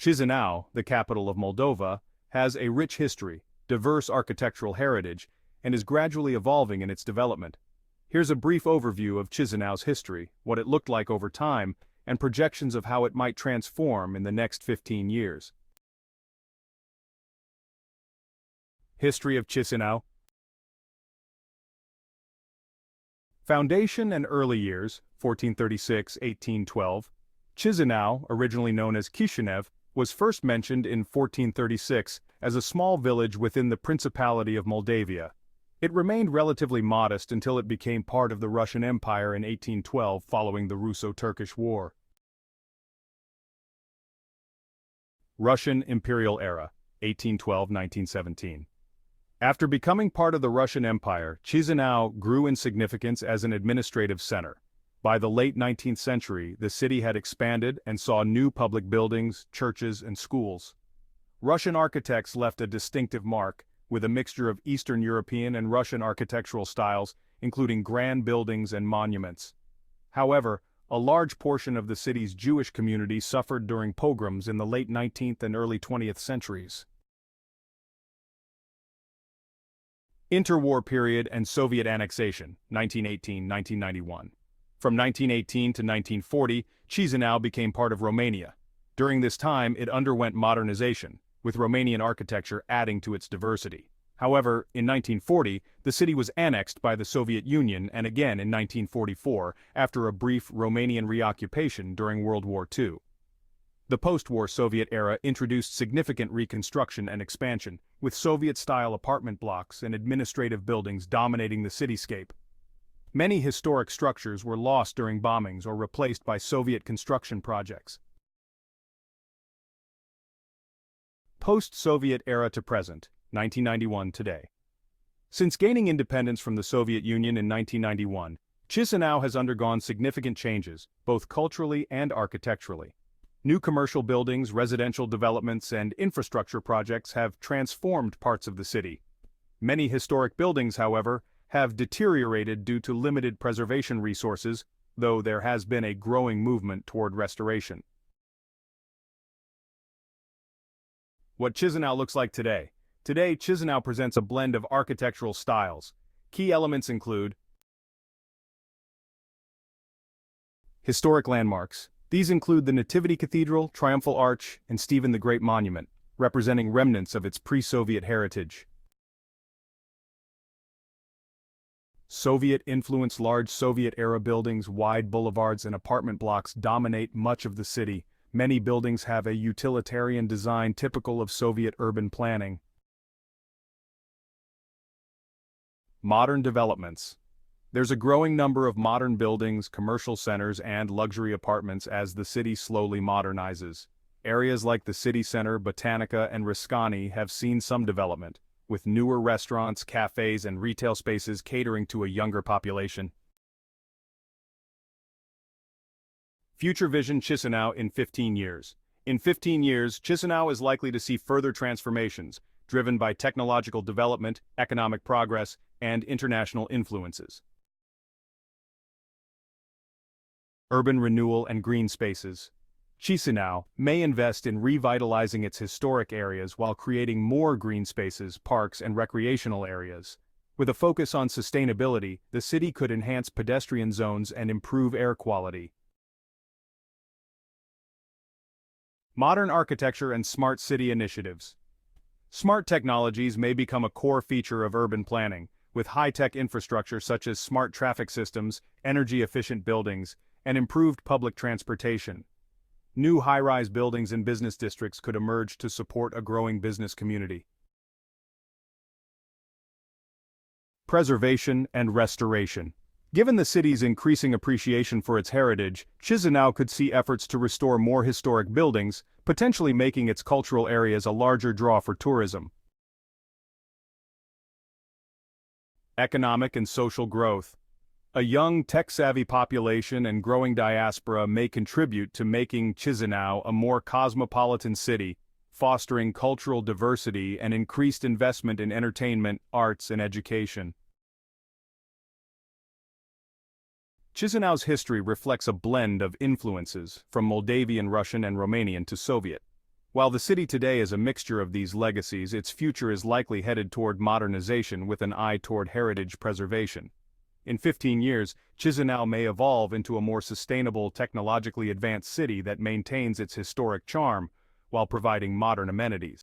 Chisinau, the capital of Moldova, has a rich history, diverse architectural heritage, and is gradually evolving in its development. Here's a brief overview of Chisinau's history, what it looked like over time, and projections of how it might transform in the next 15 years. History of Chisinau. Foundation and early years, 1436–1812. Chisinau, originally known as Chisinau, was first mentioned in 1436 as a small village within the Principality of Moldavia. It remained relatively modest until it became part of the Russian Empire in 1812 following the Russo-Turkish War. Russian Imperial Era, 1812–1917. After becoming part of the Russian Empire, Chisinau grew in significance as an administrative center. By the late 19th century, the city had expanded and saw new public buildings, churches, and schools. Russian architects left a distinctive mark, with a mixture of Eastern European and Russian architectural styles, including grand buildings and monuments. However, a large portion of the city's Jewish community suffered during pogroms in the late 19th and early 20th centuries. Interwar period and Soviet annexation, 1918–1991. From 1918 to 1940, Chisinau became part of Romania. During this time, it underwent modernization, with Romanian architecture adding to its diversity. However, in 1940, the city was annexed by the Soviet Union and again in 1944, after a brief Romanian reoccupation during World War II. The post-war Soviet era introduced significant reconstruction and expansion, with Soviet-style apartment blocks and administrative buildings dominating the cityscape. Many historic structures were lost during bombings or replaced by Soviet construction projects. Post-Soviet era to present, 1991 today. Since gaining independence from the Soviet Union in 1991, Chisinau has undergone significant changes, both culturally and architecturally. New commercial buildings, residential developments, and infrastructure projects have transformed parts of the city. Many historic buildings, however, have deteriorated due to limited preservation resources, though there has been a growing movement toward restoration. What Chisinau looks like today. Today, Chisinau presents a blend of architectural styles. Key elements include historic landmarks. These include the Nativity Cathedral, Triumphal Arch, and Stephen the Great Monument, representing remnants of its pre-Soviet heritage. Soviet-influenced large Soviet-era buildings, wide boulevards, and apartment blocks dominate much of the city. Many buildings have a utilitarian design typical of Soviet urban planning. Modern developments. There's a growing number of modern buildings, commercial centers, and luxury apartments as the city slowly modernizes. Areas like the city center, Botanica, and Riscani have seen some development, with newer restaurants, cafes, and retail spaces catering to a younger population. Future vision Chisinau in 15 years. In 15 years, Chisinau is likely to see further transformations, driven by technological development, economic progress, and international influences. Urban renewal and green spaces. Chisinau may invest in revitalizing its historic areas while creating more green spaces, parks, and recreational areas. With a focus on sustainability, the city could enhance pedestrian zones and improve air quality. Modern architecture and smart city initiatives. Smart technologies may become a core feature of urban planning, with high-tech infrastructure such as smart traffic systems, energy-efficient buildings, and improved public transportation. New high-rise buildings in business districts could emerge to support a growing business community. Preservation and restoration. Given the city's increasing appreciation for its heritage, Chisinau could see efforts to restore more historic buildings, potentially making its cultural areas a larger draw for tourism. Economic and social growth. A young, tech-savvy population and growing diaspora may contribute to making Chisinau a more cosmopolitan city, fostering cultural diversity and increased investment in entertainment, arts, and education. Chisinau's history reflects a blend of influences, from Moldavian, Russian, and Romanian to Soviet. While the city today is a mixture of these legacies, its future is likely headed toward modernization with an eye toward heritage preservation. In 15 years, Chisinau may evolve into a more sustainable, technologically advanced city that maintains its historic charm while providing modern amenities.